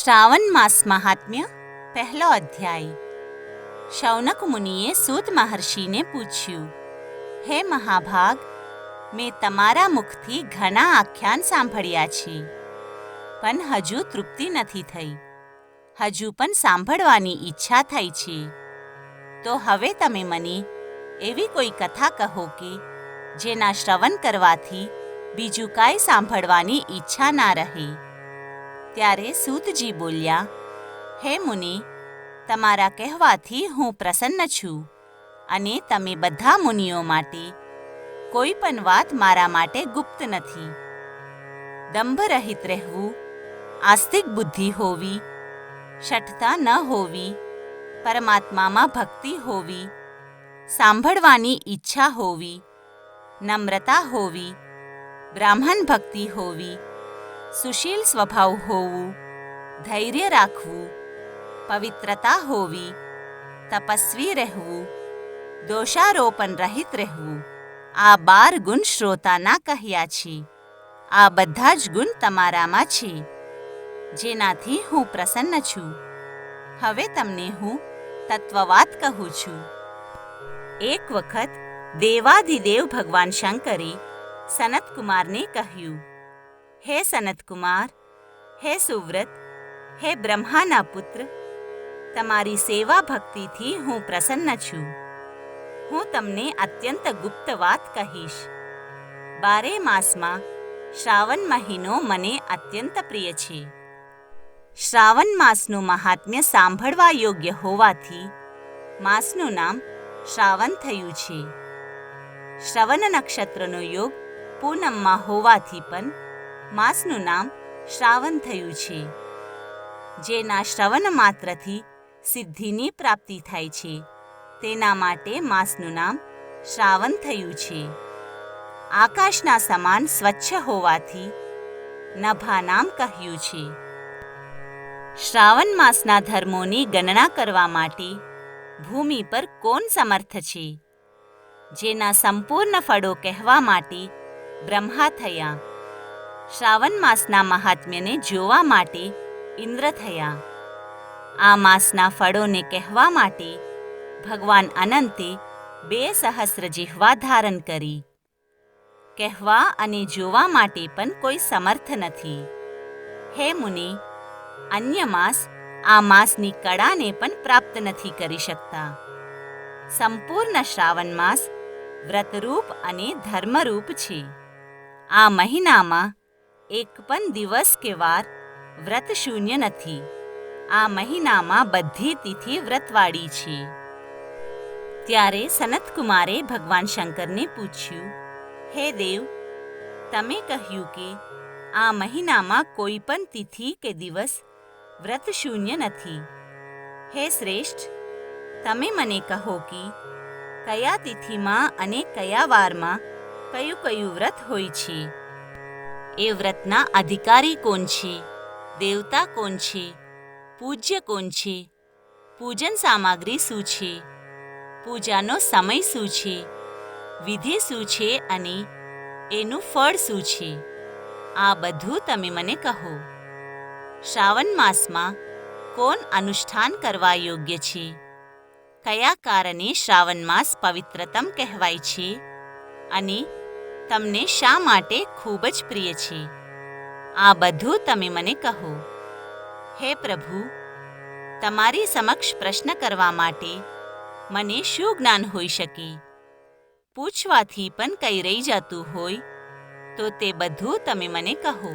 શ્રાવણ માસ મહાત્મ્ય પહેલો અધ્યાય। શૌનક મુનિએ સૂત મહર્ષિને પૂછ્યું, હે મહાભાગ, મેં તમારા મુખથી ઘણા આખ્યાન સાંભળ્યા છે, પણ હજુ તૃપ્તિ નથી થઈ। હજુ પણ સાંભળવાની ઈચ્છા થઈ છે। તો હવે તમે મને એવી કોઈ કથા કહો કે જેના શ્રવણ કરવાથી બીજું કાંઈ સાંભળવાની ઈચ્છા ના રહે। ત્યારે સૂતજી બોલ્યા, હે મુનિ, તમારા કહેવાથી હું પ્રસન્ન છું, અને તમે બધા મુનિઓ માટે કોઈ પણ વાત મારા માટે ગુપ્ત નથી। દંભ રહિત રહેવું, આસ્તિક બુદ્ધિ હોવી, શઠતા ન હોવી, પરમાત્મામાં ભક્તિ હોવી, સાંભળવાની ઈચ્છા હોવી, નમ્રતા હોવી, બ્રાહ્મણ ભક્તિ હોવી, સુશીલ સ્વભાવ હોવું, ધૈર્ય રાખવું, પવિત્રતા હોવી, તપસ્વી રહેવું, દોષારોપણ રહિત રહેવું, આ 12 ગુણ શ્રોતાના કહ્યા છે। આ બધા જ ગુણ તમારામાં છે, જેનાથી હું પ્રસન્ન છું। હવે તમને હું તત્વવાત કહું છું। એક વખત દેવાધિદેવ ભગવાન શંકરે સનતકુમારને કહ્યું, હે સનતકુમાર, હે સુવ્રત, હે બ્રહ્માના પુત્ર, તમારી સેવા ભક્તિથી હું પ્રસન્ન છું। હું તમને અત્યંત ગુપ્ત વાત કહીશ। 12 માસમાં શ્રાવણ મહિનો મને અત્યંત પ્રિય છે। શ્રાવણ માસનું મહાત્મ્ય સાંભળવા યોગ્ય હોવાથી માસનું નામ શ્રાવણ થયું છે। શ્રવણ નક્ષત્રનો યોગ પૂનમમાં હોવાથી પણ માસનું નામ શ્રાવણ થયું છે। જેના શ્રવણ માત્રથી સિદ્ધિની પ્રાપ્તિ થાય છે, તેના માટે માસનું નામ શ્રાવણ થયું છે। આકાશના સમાન સ્વચ્છ હોવાથી નભા નામ કહ્યું છે। શ્રાવણ માસના ધર્મોની ગણના કરવા માટે ભૂમિ પર કોણ સમર્થ છે? જેના સંપૂર્ણ ફળો કહેવા માટે બ્રહ્મા થયા। શ્રાવણ માસના મહાત્મ્યને જોવા માટે ઇન્દ્ર થયા। આ માસના ફળોને કહેવા માટે ભગવાન અનંતે 2 સહસ્ર જીહ્વા ધારણ કરી। કહેવા અને જોવા માટે પણ કોઈ સમર્થ નથી। હે મુનિ, અન્ય માસ આ માસની કળાને પણ પ્રાપ્ત નથી કરી શકતા। સંપૂર્ણ શ્રાવણ માસ વ્રતરૂપ અને ધર્મરૂપ છે। આ મહિનામાં એક પણ દિવસ કે વાર વ્રત શૂન્ય નથી। આ મહિનામાં બધી તિથિ વ્રતવાળી છે। ત્યારે સનતકુમારે ભગવાન શંકરને પૂછ્યું, હે દેવ, તમે કહ્યું કે આ મહિનામાં કોઈ પણ તિથિ કે દિવસ વ્રત શૂન્ય નથી। હે શ્રેષ્ઠ, તમે મને કહો કે કયા તિથિમાં અને કયા વારમાં કયું કયું વ્રત હોય છે? એ વ્રતના અધિકારી કોણ છે? દેવતા કોણ છે? પૂજ્ય કોણ છે? પૂજન સામગ્રી શું છે? પૂજાનો સમય શું છે? વિધિ શું છે અને એનું ફળ શું છે? આ બધું તમે મને કહો। શ્રાવણ માસમાં કોણ અનુષ્ઠાન કરવા યોગ્ય છે? કયા કારણે શ્રાવણ માસ પવિત્રતમ કહેવાય છે અને તમને શા માટે ખૂબ જ પ્રિય છે? આ બધું તમે મને કહો। હે પ્રભુ, તમારી સમક્ષ પ્રશ્ન કરવા માટે મને શું જ્ઞાન હોઈ શકે? પૂછવાથી પણ કંઈ રહી જતું હોય તો તે બધું તમે મને કહો।